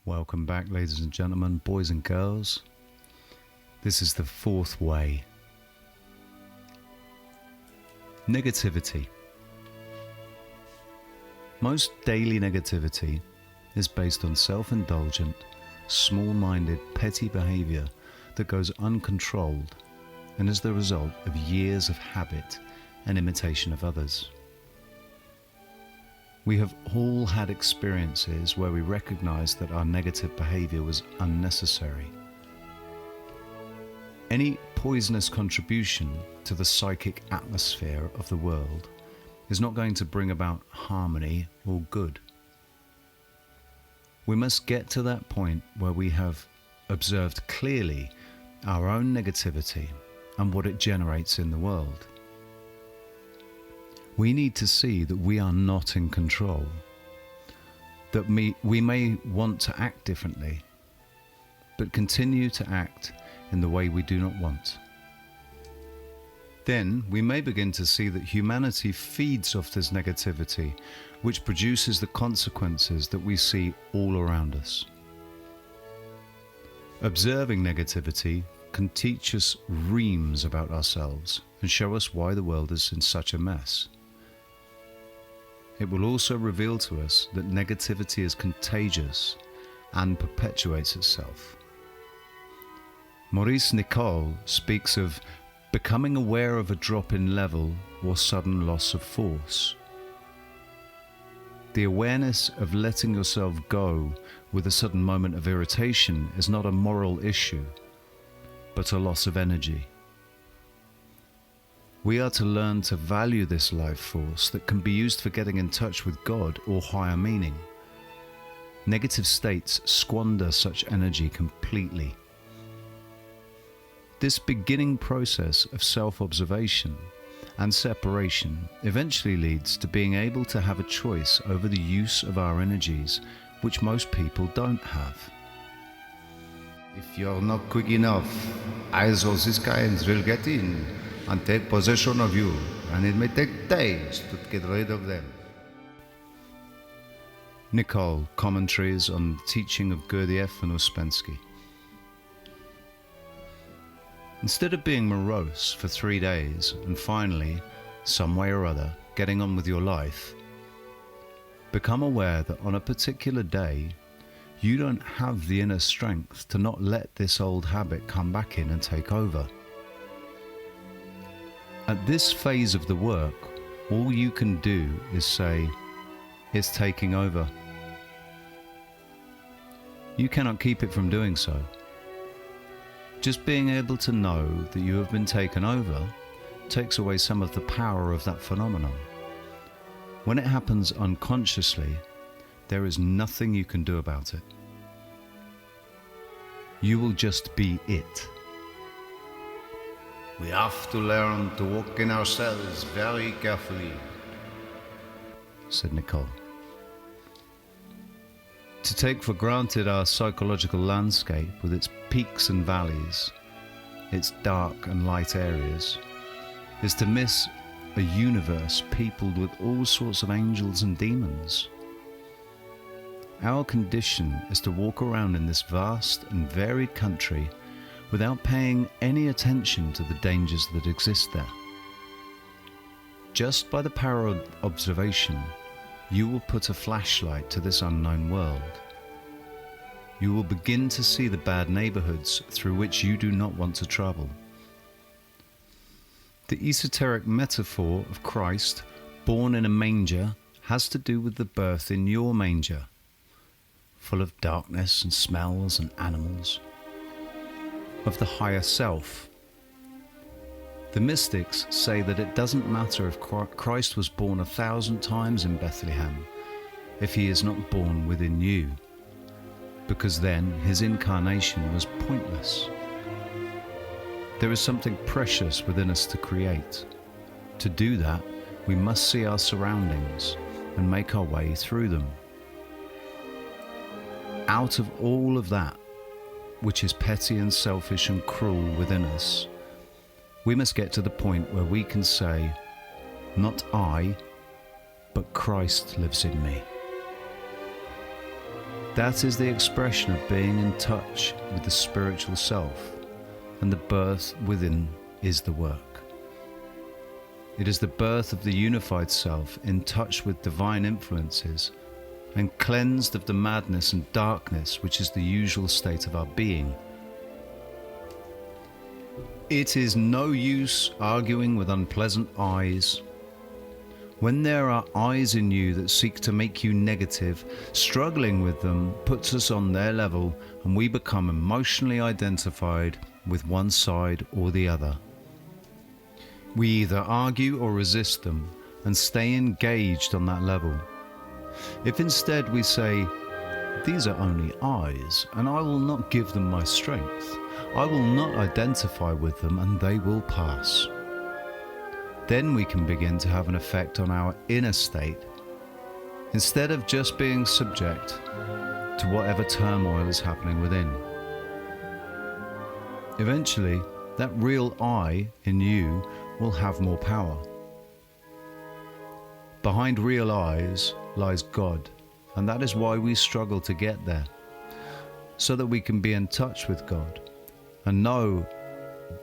Welcome back, ladies and gentlemen, boys and girls. This is the fourth way. Negativity. Most daily negativity is based on self-indulgent, small-minded, petty behavior that goes uncontrolled and is the result of years of habit and imitation of others. We have all had experiences where we recognize that our negative behavior was unnecessary. Any poisonous contribution to the psychic atmosphere of the world is not going to bring about harmony or good. We must get to that point where we have observed clearly our own negativity and what it generates in the world. We need to see that we are not in control, that we may want to act differently, but continue to act in the way we do not want. Then we may begin to see that humanity feeds off this negativity, which produces the consequences that we see all around us. Observing negativity can teach us reams about ourselves and show us why the world is in such a mess. It will also reveal to us that negativity is contagious and perpetuates itself. Maurice Nicole speaks of becoming aware of a drop in level or sudden loss of force. The awareness of letting yourself go with a sudden moment of irritation is not a moral issue, but a loss of energy. We are to learn to value this life force that can be used for getting in touch with God or higher meaning. Negative states squander such energy completely. This beginning process of self-observation and separation eventually leads to being able to have a choice over the use of our energies, which most people don't have. If you're not quick enough, eyes of these kinds will get in and take possession of you, and it may take days to get rid of them. Nicole, commentaries on the teaching of Gurdjieff and Ouspensky. Instead of being morose for 3 days and finally, some way or other, getting on with your life, become aware that on a particular day, you don't have the inner strength to not let this old habit come back in and take over. At this phase of the work, all you can do is say, "It's taking over." You cannot keep it from doing so. Just being able to know that you have been taken over takes away some of the power of that phenomenon. When it happens unconsciously, there is nothing you can do about it. You will just be it. We have to learn to walk in ourselves very carefully, said Nicole. To take for granted our psychological landscape with its peaks and valleys, its dark and light areas, is to miss a universe peopled with all sorts of angels and demons. Our condition is to walk around in this vast and varied country without paying any attention to the dangers that exist there. Just by the power of observation, you will put a flashlight to this unknown world. You will begin to see the bad neighborhoods through which you do not want to travel. The esoteric metaphor of Christ born in a manger has to do with the birth in your manger, full of darkness and smells and animals, of the higher self. The mystics say that it doesn't matter if Christ was born 1,000 times in Bethlehem if he is not born within you, because then his incarnation was pointless. There is something precious within us to create. To do that, we must see our surroundings and make our way through them. Out of all of that, which is petty and selfish and cruel within us, we must get to the point where we can say, "Not I, but Christ lives in me." That is the expression of being in touch with the spiritual self, and the birth within is the work. It is the birth of the unified self in touch with divine influences and cleansed of the madness and darkness which is the usual state of our being. It is no use arguing with unpleasant eyes. When there are eyes in you that seek to make you negative, struggling with them puts us on their level and we become emotionally identified with one side or the other. We either argue or resist them and stay engaged on that level. If instead we say, "These are only eyes, and I will not give them my strength. I will not identify with them, and they will pass," then we can begin to have an effect on our inner state, instead of just being subject to whatever turmoil is happening within. Eventually, that real I in you will have more power. Behind real eyes lies God, and that is why we struggle to get there, so that we can be in touch with God and know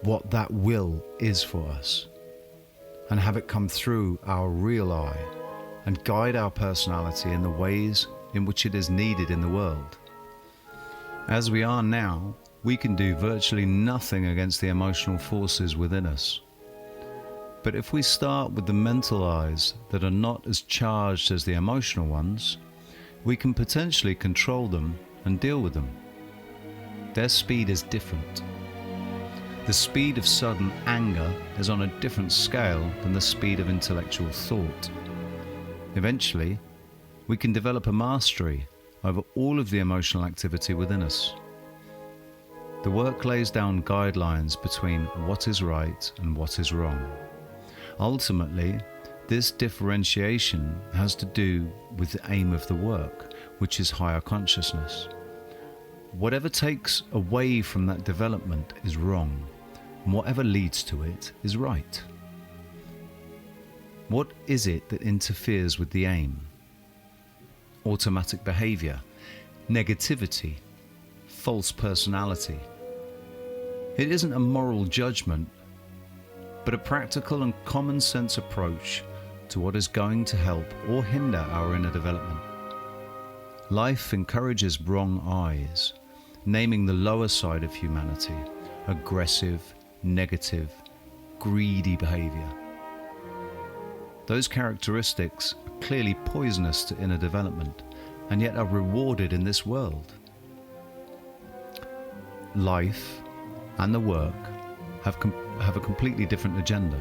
what that will is for us, and have it come through our real I and guide our personality in the ways in which it is needed in the world. As we are now, we can do virtually nothing against the emotional forces within us. But if we start with the mental eyes that are not as charged as the emotional ones, we can potentially control them and deal with them. Their speed is different. The speed of sudden anger is on a different scale than the speed of intellectual thought. Eventually, we can develop a mastery over all of the emotional activity within us. The work lays down guidelines between what is right and what is wrong. Ultimately, this differentiation has to do with the aim of the work, which is higher consciousness. Whatever takes away from that development is wrong, and whatever leads to it is right. What is it that interferes with the aim? Automatic behavior, negativity, false personality. It isn't a moral judgment, but a practical and common sense approach to what is going to help or hinder our inner development. Life encourages wrong eyes, naming the lower side of humanity, aggressive, negative, greedy behavior. Those characteristics are clearly poisonous to inner development, and yet are rewarded in this world. Life and the work have a completely different agenda.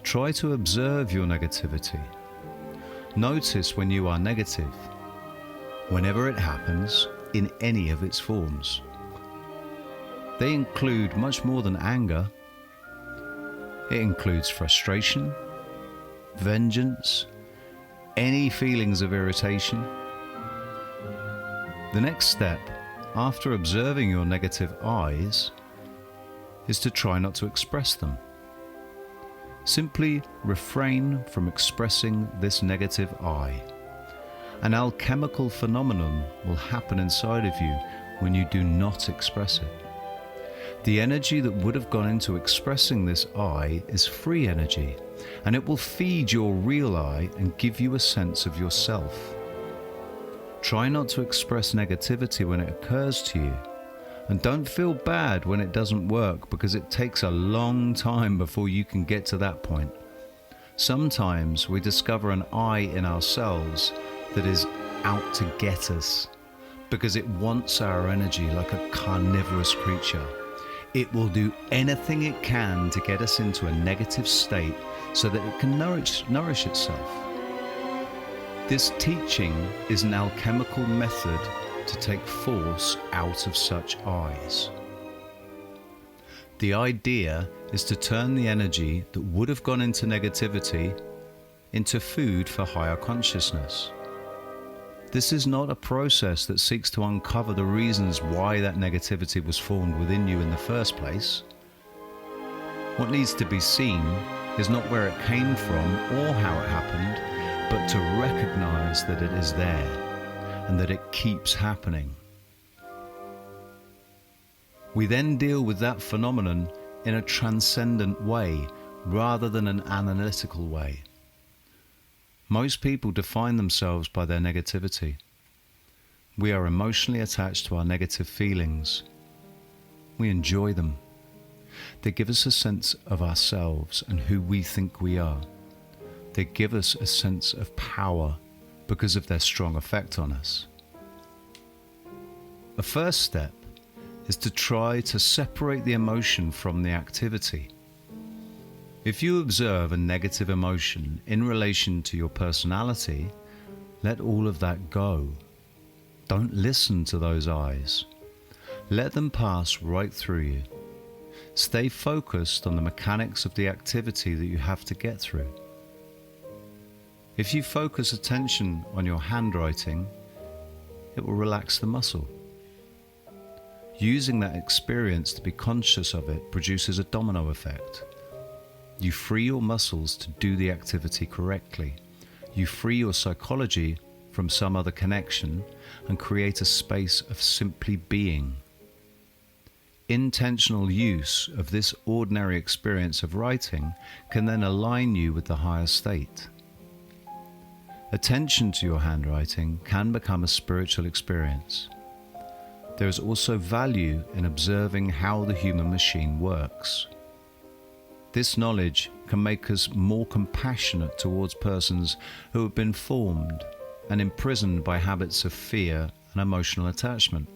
Try to observe your negativity. Notice when you are negative, whenever it happens, in any of its forms. They include much more than anger. It includes frustration, vengeance, any feelings of irritation. The next step, after observing your negative eyes, is to try not to express them. Simply refrain from expressing this negative I. An alchemical phenomenon will happen inside of you when you do not express it. The energy that would have gone into expressing this I is free energy, and it will feed your real I and give you a sense of yourself. Try not to express negativity when it occurs to you, and don't feel bad when it doesn't work, because it takes a long time before you can get to that point. Sometimes we discover an I in ourselves that is out to get us, because it wants our energy like a carnivorous creature. It will do anything it can to get us into a negative state so that it can nourish itself. This teaching is an alchemical method to take force out of such eyes. The idea is to turn the energy that would have gone into negativity into food for higher consciousness. This is not a process that seeks to uncover the reasons why that negativity was formed within you in the first place. What needs to be seen is not where it came from or how it happened, but to recognize that it is there, and that it keeps happening. We then deal with that phenomenon in a transcendent way rather than an analytical way. Most people define themselves by their negativity. We are emotionally attached to our negative feelings. We enjoy them. They give us a sense of ourselves and who we think we are. They give us a sense of power because of their strong effect on us. A first step is to try to separate the emotion from the activity. If you observe a negative emotion in relation to your personality, let all of that go. Don't listen to those eyes. Let them pass right through you. Stay focused on the mechanics of the activity that you have to get through. If you focus attention on your handwriting, it will relax the muscle. Using that experience to be conscious of it produces a domino effect. You free your muscles to do the activity correctly. You free your psychology from some other connection and create a space of simply being. Intentional use of this ordinary experience of writing can then align you with the higher state. Attention to your handwriting can become a spiritual experience. There is also value in observing how the human machine works. This knowledge can make us more compassionate towards persons who have been formed and imprisoned by habits of fear and emotional attachment.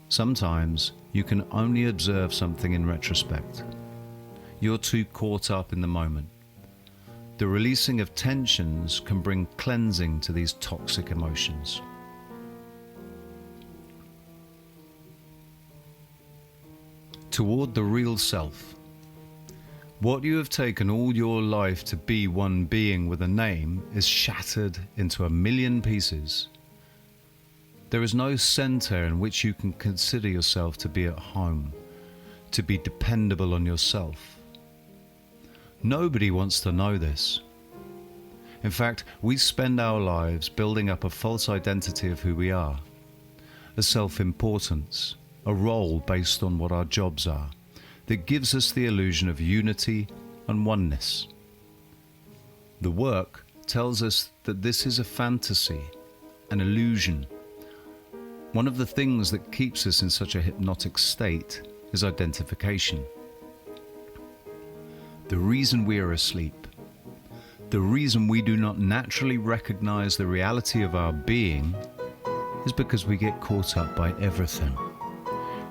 Sometimes you can only observe something in retrospect. You're too caught up in the moment. The releasing of tensions can bring cleansing to these toxic emotions. Toward the real self. What you have taken all your life to be one being with a name is shattered into a million pieces. There is no center in which you can consider yourself to be at home, to be dependable on yourself. Nobody wants to know this. In fact, we spend our lives building up a false identity of who we are, a self-importance, a role based on what our jobs are, that gives us the illusion of unity and oneness. The work tells us that this is a fantasy, an illusion. One of the things that keeps us in such a hypnotic state is identification. The reason we are asleep, the reason we do not naturally recognize the reality of our being is because we get caught up by everything.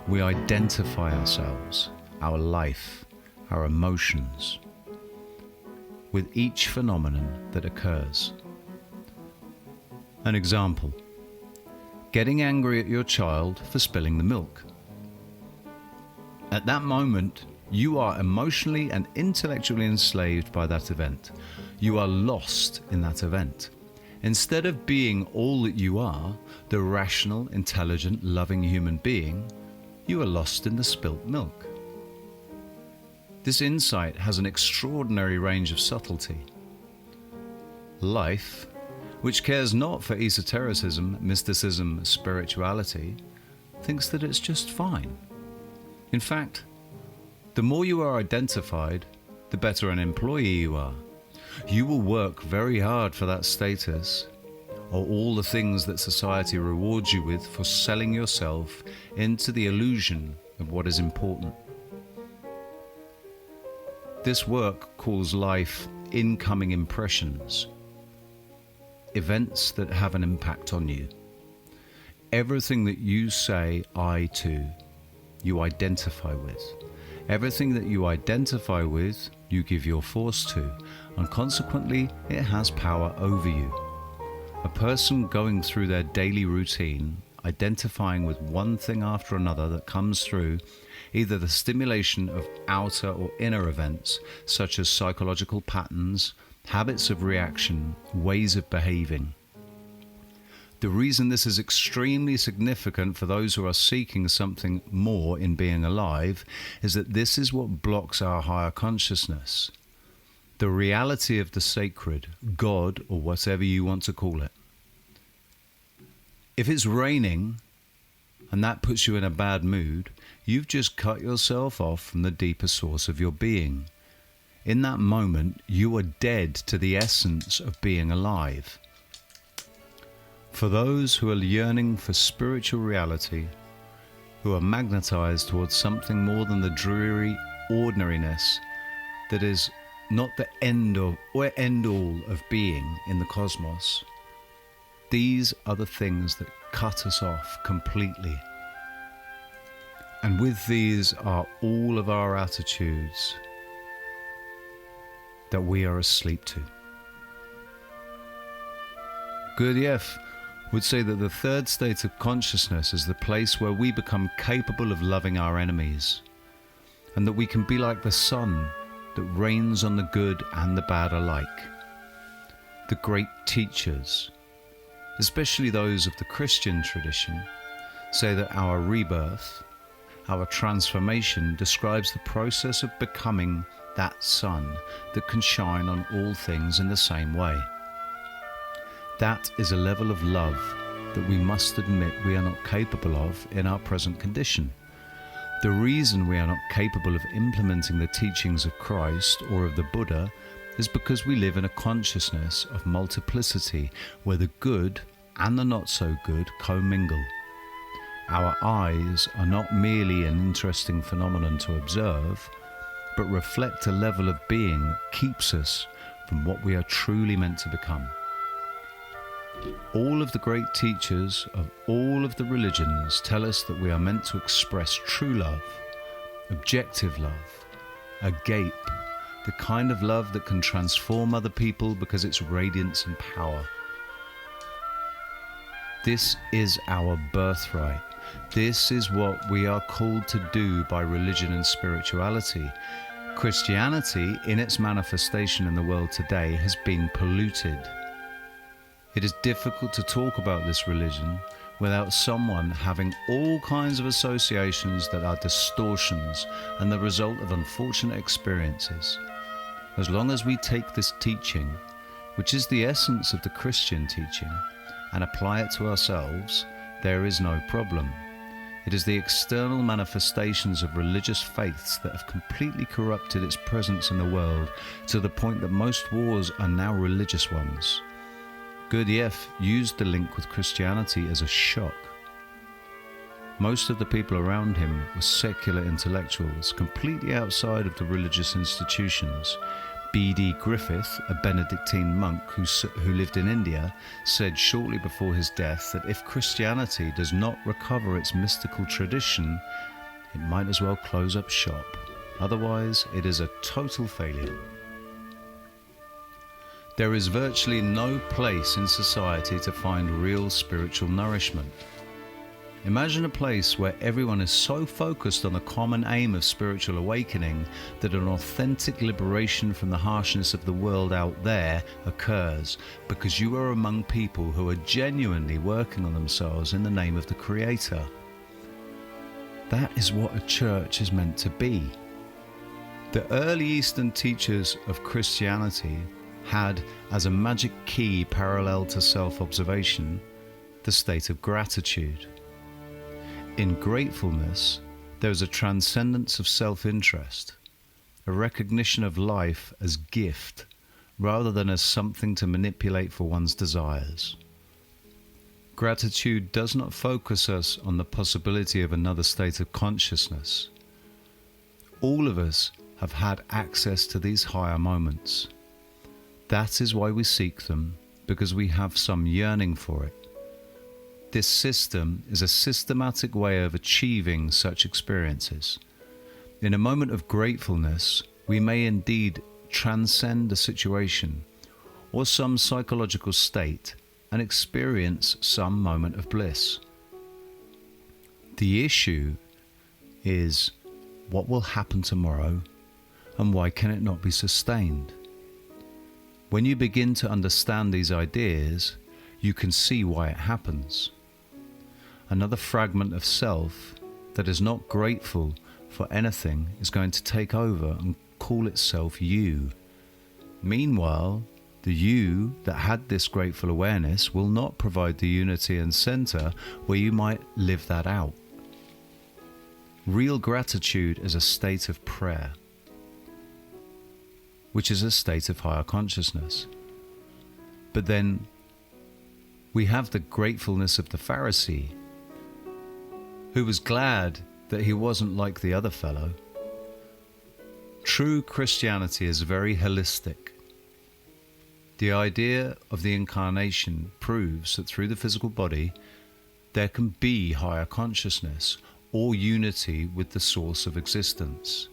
We identify ourselves, our life, our emotions, with each phenomenon that occurs. An example: getting angry at your child for spilling the milk. At that moment, you are emotionally and intellectually enslaved by that event. You are lost in that event. Instead of being all that you are, the rational, intelligent, loving human being, you are lost in the spilt milk. This insight has an extraordinary range of subtlety. Life, which cares not for esotericism, mysticism, spirituality, thinks that it's just fine. In fact, the more you are identified, the better an employee you are. You will work very hard for that status, or all the things that society rewards you with for selling yourself into the illusion of what is important. This work calls life incoming impressions, events that have an impact on you. Everything that you say I to, you identify with. Everything that you identify with, you give your force to, and consequently, it has power over you. A person going through their daily routine, identifying with one thing after another that comes through, either the stimulation of outer or inner events, such as psychological patterns, habits of reaction, ways of behaving. The reason this is extremely significant for those who are seeking something more in being alive is that this is what blocks our higher consciousness. The reality of the sacred, God, or whatever you want to call it. If it's raining and that puts you in a bad mood, you've just cut yourself off from the deeper source of your being. In that moment, you are dead to the essence of being alive. For those who are yearning for spiritual reality, who are magnetized towards something more than the dreary ordinariness that is not the end all of being in the cosmos, these are the things that cut us off completely. And with these are all of our attitudes that we are asleep to. Gurdjieff would say that the third state of consciousness is the place where we become capable of loving our enemies, and that we can be like the sun that rains on the good and the bad alike. The great teachers, especially those of the Christian tradition, say that our rebirth, our transformation, describes the process of becoming that sun that can shine on all things in the same way. That is a level of love that we must admit we are not capable of in our present condition. The reason we are not capable of implementing the teachings of Christ or of the Buddha is because we live in a consciousness of multiplicity where the good and the not so good commingle. Our eyes are not merely an interesting phenomenon to observe, but reflect a level of being that keeps us from what we are truly meant to become. All of the great teachers of all of the religions tell us that we are meant to express true love, objective love, agape, the kind of love that can transform other people because it's radiance and power. This is our birthright. This is what we are called to do by religion and spirituality. Christianity, in its manifestation in the world today, has been polluted. It is difficult to talk about this religion without someone having all kinds of associations that are distortions and the result of unfortunate experiences. As long as we take this teaching, which is the essence of the Christian teaching, and apply it to ourselves, there is no problem. It is the external manifestations of religious faiths that have completely corrupted its presence in the world to the point that most wars are now religious ones. Gurdjieff used the link with Christianity as a shock. Most of the people around him were secular intellectuals, completely outside of the religious institutions. B.D. Griffith, a Benedictine monk who lived in India, said shortly before his death that if Christianity does not recover its mystical tradition, it might as well close up shop. Otherwise, it is a total failure. There is virtually no place in society to find real spiritual nourishment. Imagine a place where everyone is so focused on the common aim of spiritual awakening that an authentic liberation from the harshness of the world out there occurs because you are among people who are genuinely working on themselves in the name of the Creator. That is what a church is meant to be. The early Eastern teachers of Christianity had as a magic key parallel to self-observation the state of gratitude. In gratefulness, there is a transcendence of self-interest, a recognition of life as gift rather than as something to manipulate for one's desires. Gratitude does not focus us on the possibility of another state of consciousness. All of us have had access to these higher moments. That is why we seek them, because we have some yearning for it. This system is a systematic way of achieving such experiences. In a moment of gratefulness, we may indeed transcend a situation or some psychological state and experience some moment of bliss. The issue is what will happen tomorrow and why can it not be sustained? When you begin to understand these ideas, you can see why it happens. Another fragment of self that is not grateful for anything is going to take over and call itself you. Meanwhile, The you that had this grateful awareness will not provide the unity and center where you might live that out. Real gratitude is a state of prayer, which is a state of higher consciousness. But then we have the gratefulness of the Pharisee, who was glad that he wasn't like the other fellow. True Christianity is very holistic. The idea of the incarnation proves that through the physical body, there can be higher consciousness or unity with the source of existence.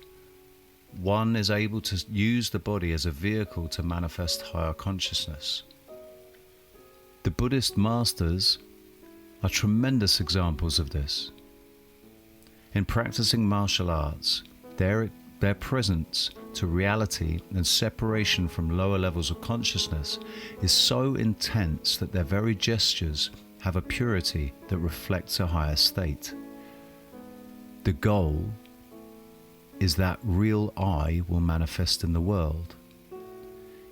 One is able to use the body as a vehicle to manifest higher consciousness. The Buddhist masters are tremendous examples of this. In practicing martial arts, their presence to reality and separation from lower levels of consciousness is so intense that their very gestures have a purity that reflects a higher state. The goal is that real I will manifest in the world.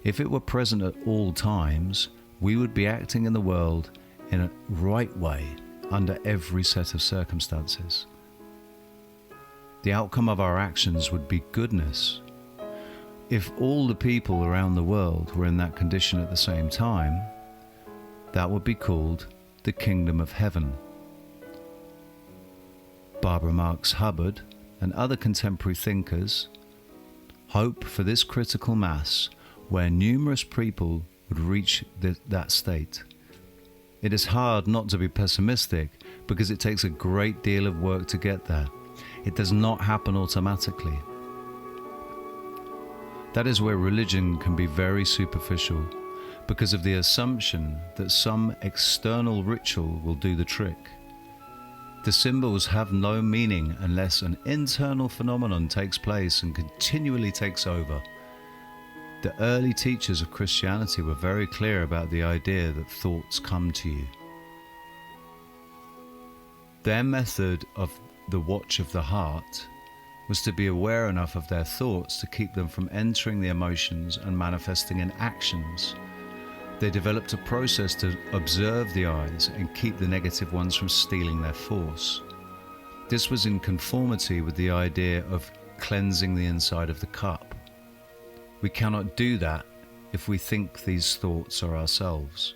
If it were present at all times, we would be acting in the world in a right way under every set of circumstances. The outcome of our actions would be goodness. If all the people around the world were in that condition at the same time, that would be called the kingdom of heaven. Barbara Marx Hubbard and other contemporary thinkers hope for this critical mass where numerous people would reach that state. It is hard not to be pessimistic because it takes a great deal of work to get there. It does not happen automatically. That is where religion can be very superficial because of the assumption that some external ritual will do the trick. The symbols have no meaning unless an internal phenomenon takes place and continually takes over. The early teachers of Christianity were very clear about the idea that thoughts come to you. Their method of the watch of the heart was to be aware enough of their thoughts to keep them from entering the emotions and manifesting in actions. They developed a process to observe the eyes and keep the negative ones from stealing their force. This was in conformity with the idea of cleansing the inside of the cup. We cannot do that if we think these thoughts are ourselves.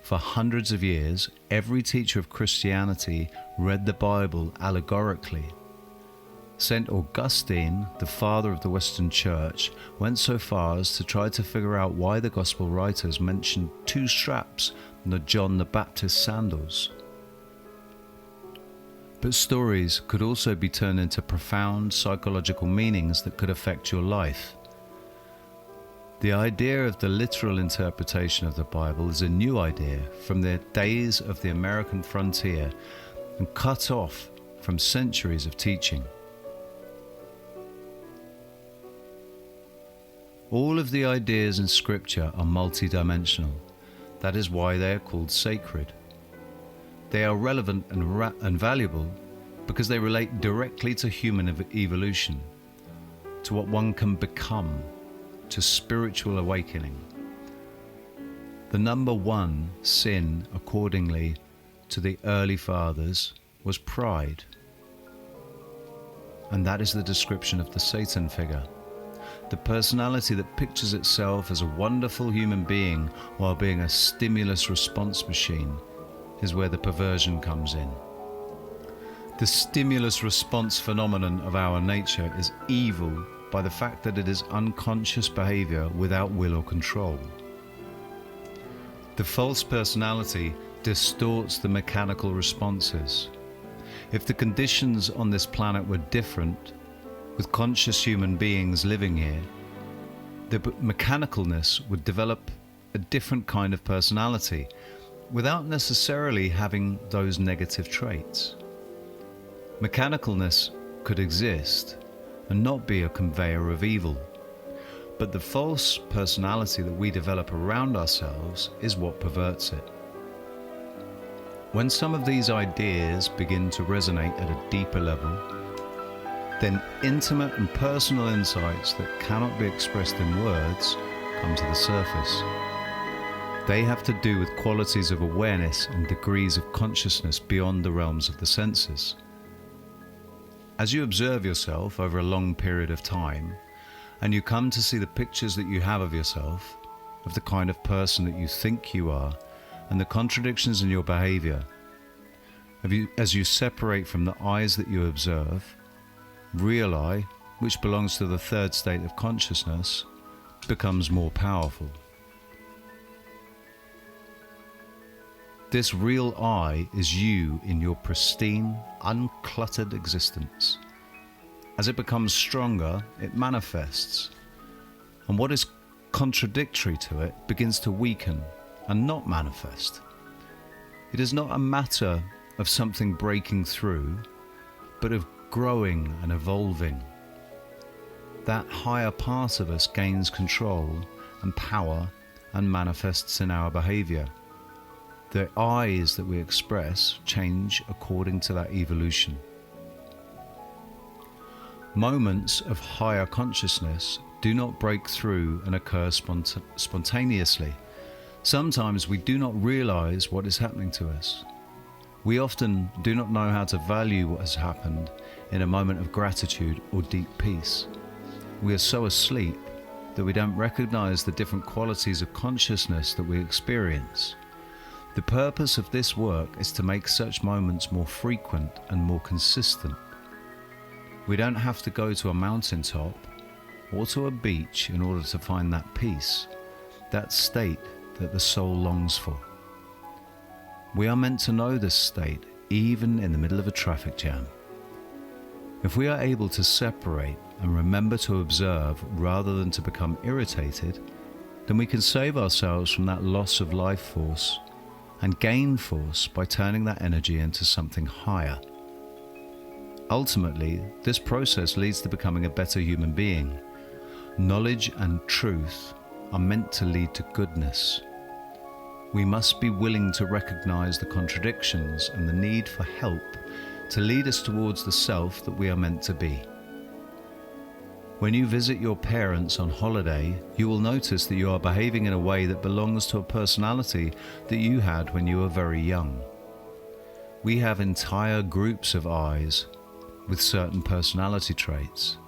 For hundreds of years, every teacher of Christianity read the Bible allegorically. St. Augustine, the father of the Western Church, went so far as to try to figure out why the Gospel writers mentioned two straps on the John the Baptist's sandals. But stories could also be turned into profound psychological meanings that could affect your life. The idea of the literal interpretation of the Bible is a new idea from the days of the American frontier and cut off from centuries of teaching. All of the ideas in Scripture are multidimensional. That is why they are called sacred. They are relevant and valuable because they relate directly to human evolution, to what one can become, to spiritual awakening. The number one sin, accordingly to the early fathers, was pride. And that is the description of the Satan figure. The personality that pictures itself as a wonderful human being while being a stimulus response machine is where the perversion comes in. The stimulus response phenomenon of our nature is evil by the fact that it is unconscious behavior without will or control. The false personality distorts the mechanical responses. If the conditions on this planet were different, with conscious human beings living here, the mechanicalness would develop a different kind of personality without necessarily having those negative traits. Mechanicalness could exist and not be a conveyor of evil, but the false personality that we develop around ourselves is what perverts it. When some of these ideas begin to resonate at a deeper level, then intimate and personal insights that cannot be expressed in words come to the surface. They have to do with qualities of awareness and degrees of consciousness beyond the realms of the senses. As you observe yourself over a long period of time, and you come to see the pictures that you have of yourself, of the kind of person that you think you are, and the contradictions in your behavior, as you separate from the eyes that you observe, real eye, which belongs to the third state of consciousness, becomes more powerful. This real I is you in your pristine, uncluttered existence. As it becomes stronger, it manifests, and what is contradictory to it begins to weaken and not manifest. It is not a matter of something breaking through, but of growing and evolving. That higher part of us gains control and power and manifests in our behavior. The eyes that we express change according to that evolution. Moments of higher consciousness do not break through and occur spontaneously. Sometimes we do not realize what is happening to us. We often do not know how to value what has happened in a moment of gratitude or deep peace. We are so asleep that we don't recognize the different qualities of consciousness that we experience. The purpose of this work is to make such moments more frequent and more consistent. We don't have to go to a mountaintop or to a beach in order to find that peace, that state that the soul longs for. We are meant to know this state even in the middle of a traffic jam. If we are able to separate and remember to observe rather than to become irritated, then we can save ourselves from that loss of life force and gain force by turning that energy into something higher. Ultimately, this process leads to becoming a better human being. Knowledge and truth are meant to lead to goodness. We must be willing to recognize the contradictions and the need for help to lead us towards the self that we are meant to be. When you visit your parents on holiday, you will notice that you are behaving in a way that belongs to a personality that you had when you were very young. We have entire groups of eyes with certain personality traits.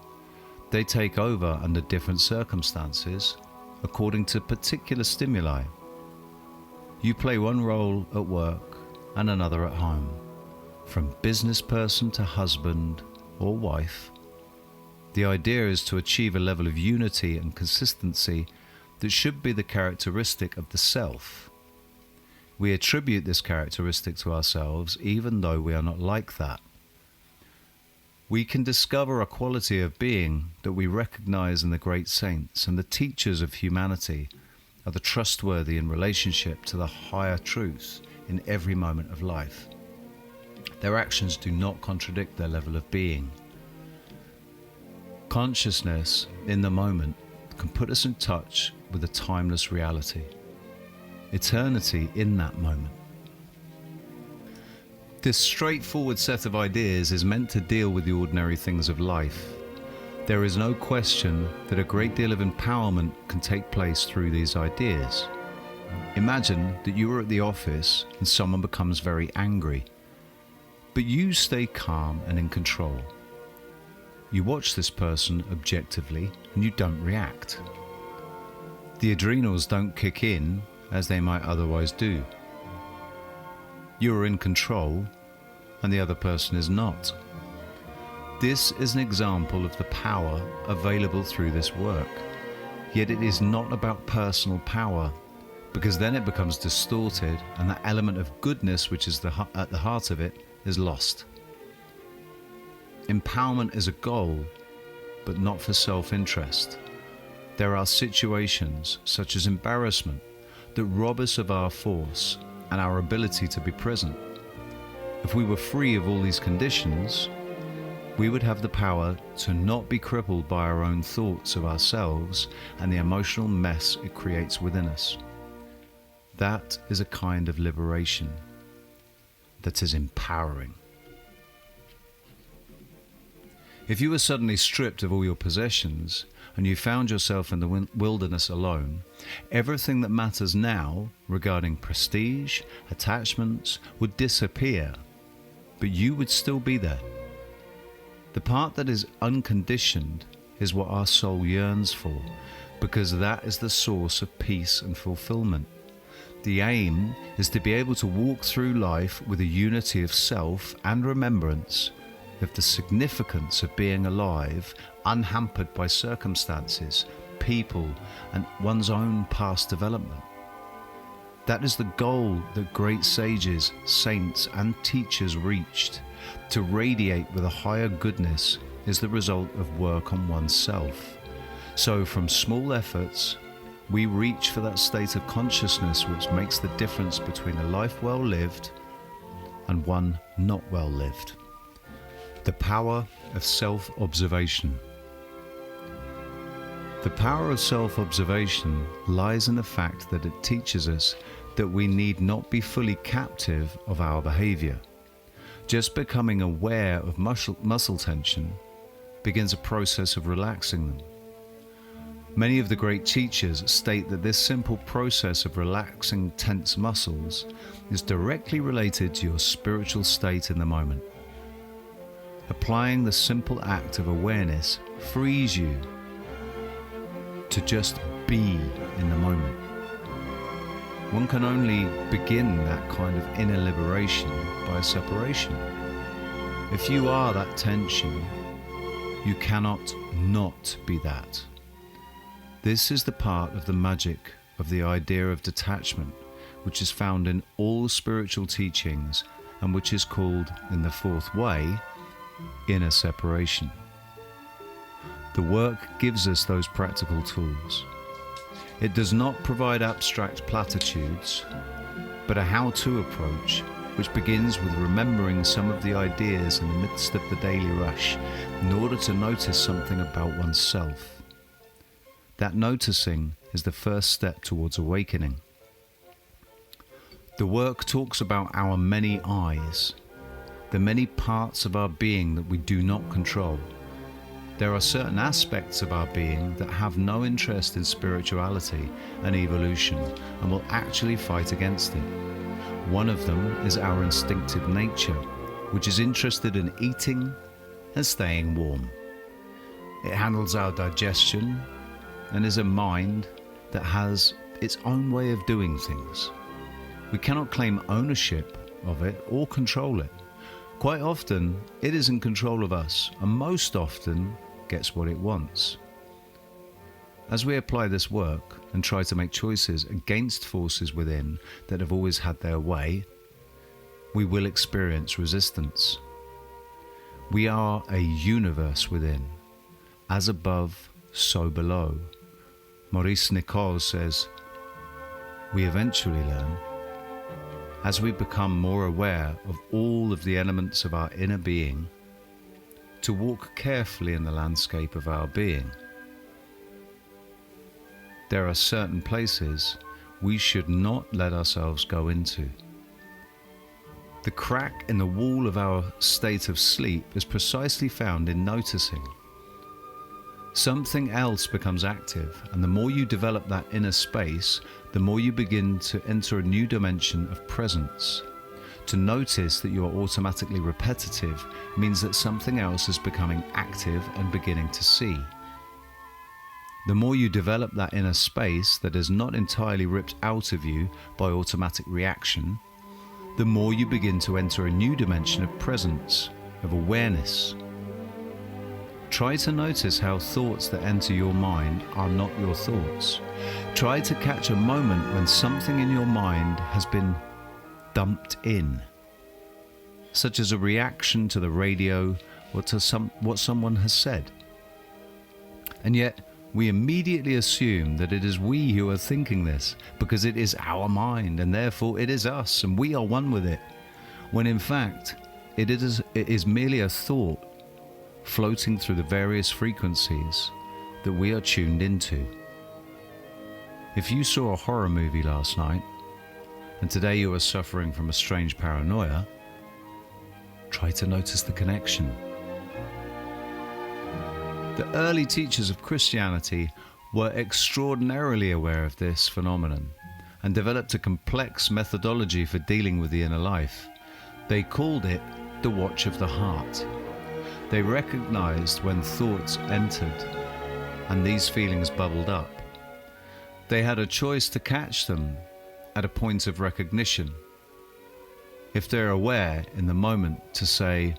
They take over under different circumstances according to particular stimuli. You play one role at work and another at home, from business person to husband or wife. The idea is to achieve a level of unity and consistency that should be the characteristic of the self. We attribute this characteristic to ourselves even though we are not like that. We can discover a quality of being that we recognize in the great saints and the teachers of humanity are the trustworthy in relationship to the higher truth in every moment of life. Their actions do not contradict their level of being. Consciousness in the moment can put us in touch with a timeless reality, eternity in that moment. This straightforward set of ideas is meant to deal with the ordinary things of life. There is no question that a great deal of empowerment can take place through these ideas. Imagine that you are at the office and someone becomes very angry, but you stay calm and in control. You watch this person objectively and you don't react. The adrenals don't kick in as they might otherwise do. You are in control and the other person is not. This is an example of the power available through this work. Yet it is not about personal power, because then it becomes distorted and that element of goodness which is at the heart of it is lost. Empowerment is a goal, but not for self-interest. There are situations, such as embarrassment, that rob us of our force and our ability to be present. If we were free of all these conditions, we would have the power to not be crippled by our own thoughts of ourselves and the emotional mess it creates within us. That is a kind of liberation that is empowering. If you were suddenly stripped of all your possessions and you found yourself in the wilderness alone, everything that matters now regarding prestige, attachments, would disappear, but you would still be there. The part that is unconditioned is what our soul yearns for, because that is the source of peace and fulfillment. The aim is to be able to walk through life with a unity of self and remembrance of the significance of being alive, unhampered by circumstances, people, and one's own past development. That is the goal that great sages, saints, and teachers reached. To radiate with a higher goodness is the result of work on oneself. So from small efforts, we reach for that state of consciousness which makes the difference between a life well lived and one not well lived. The power of self-observation. The power of self-observation lies in the fact that it teaches us that we need not be fully captive of our behavior. Just becoming aware of muscle tension begins a process of relaxing them. Many of the great teachers state that this simple process of relaxing tense muscles is directly related to your spiritual state in the moment. Applying the simple act of awareness frees you to just be in the moment. One can only begin that kind of inner liberation by separation. If you are that tension, you cannot not be that. This is the part of the magic of the idea of detachment, which is found in all spiritual teachings and which is called, in the fourth way, inner separation. The work gives us those practical tools. It does not provide abstract platitudes, but a how-to approach which begins with remembering some of the ideas in the midst of the daily rush in order to notice something about oneself. That noticing is the first step towards awakening. The work talks about our many eyes, the many parts of our being that we do not control. There are certain aspects of our being that have no interest in spirituality and evolution and will actually fight against it. One of them is our instinctive nature, which is interested in eating and staying warm. It handles our digestion and is a mind that has its own way of doing things. We cannot claim ownership of it or control it. Quite often, it is in control of us, and most often gets what it wants. As we apply this work and try to make choices against forces within that have always had their way, we will experience resistance. We are a universe within, as above, so below. Maurice Nicole says, we eventually learn, as we become more aware of all of the elements of our inner being, to walk carefully in the landscape of our being. There are certain places we should not let ourselves go into. The crack in the wall of our state of sleep is precisely found in noticing. Something else becomes active, and the more you develop that inner space, the more you begin to enter a new dimension of presence. To notice that you are automatically repetitive means that something else is becoming active and beginning to see. The more you develop that inner space that is not entirely ripped out of you by automatic reaction, the more you begin to enter a new dimension of presence, of awareness. Try to notice how thoughts that enter your mind are not your thoughts. Try to catch a moment when something in your mind has been dumped in, such as a reaction to the radio or to what someone has said. And yet, we immediately assume that it is we who are thinking this, because it is our mind, and therefore it is us, and we are one with it, when in fact, it is merely a thought floating through the various frequencies that we are tuned into. If you saw a horror movie last night, and today you are suffering from a strange paranoia, try to notice the connection. The early teachers of Christianity were extraordinarily aware of this phenomenon and developed a complex methodology for dealing with the inner life. They called it the watch of the heart. They recognized when thoughts entered and these feelings bubbled up. They had a choice to catch them at a point of recognition. If they're aware in the moment to say,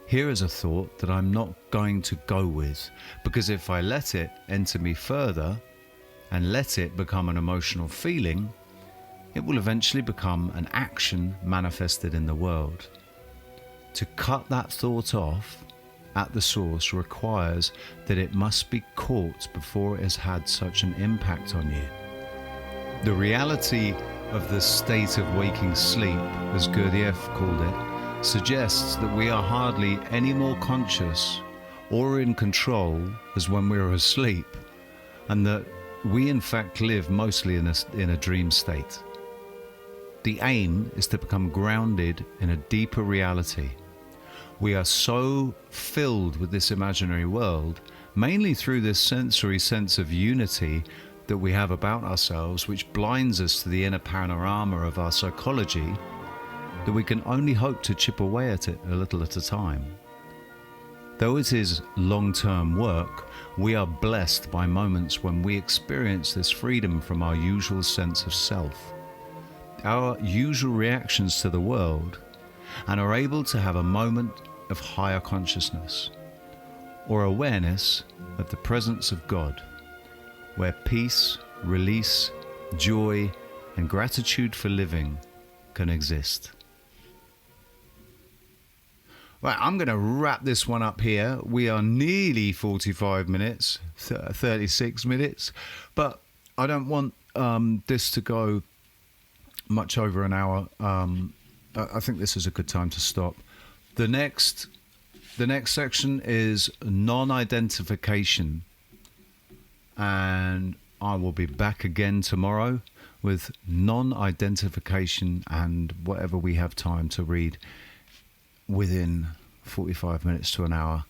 here is a thought that I'm not going to go with, because if I let it enter me further and let it become an emotional feeling, it will eventually become an action manifested in the world. To cut that thought off at the source requires that it must be caught before it has had such an impact on you. The reality of the state of waking sleep, as Gurdjieff called it, suggests that we are hardly any more conscious or in control as when we are asleep, and that we in fact live mostly in a dream state. The aim is to become grounded in a deeper reality. We are so filled with this imaginary world, mainly through this sensory sense of unity that we have about ourselves, which blinds us to the inner panorama of our psychology, that we can only hope to chip away at it a little at a time. Though it is long-term work, we are blessed by moments when we experience this freedom from our usual sense of self, our usual reactions to the world, and are able to have a moment of higher consciousness or awareness of the presence of God, where peace, release, joy, and gratitude for living can exist. Right, I'm going to wrap this one up here. We are nearly 45 minutes, 36 minutes, but I don't want this to go much over an hour. I think this is a good time to stop. The next section is non-identification, and I will be back again tomorrow with non-identification and whatever we have time to read within 45 minutes to an hour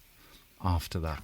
after that.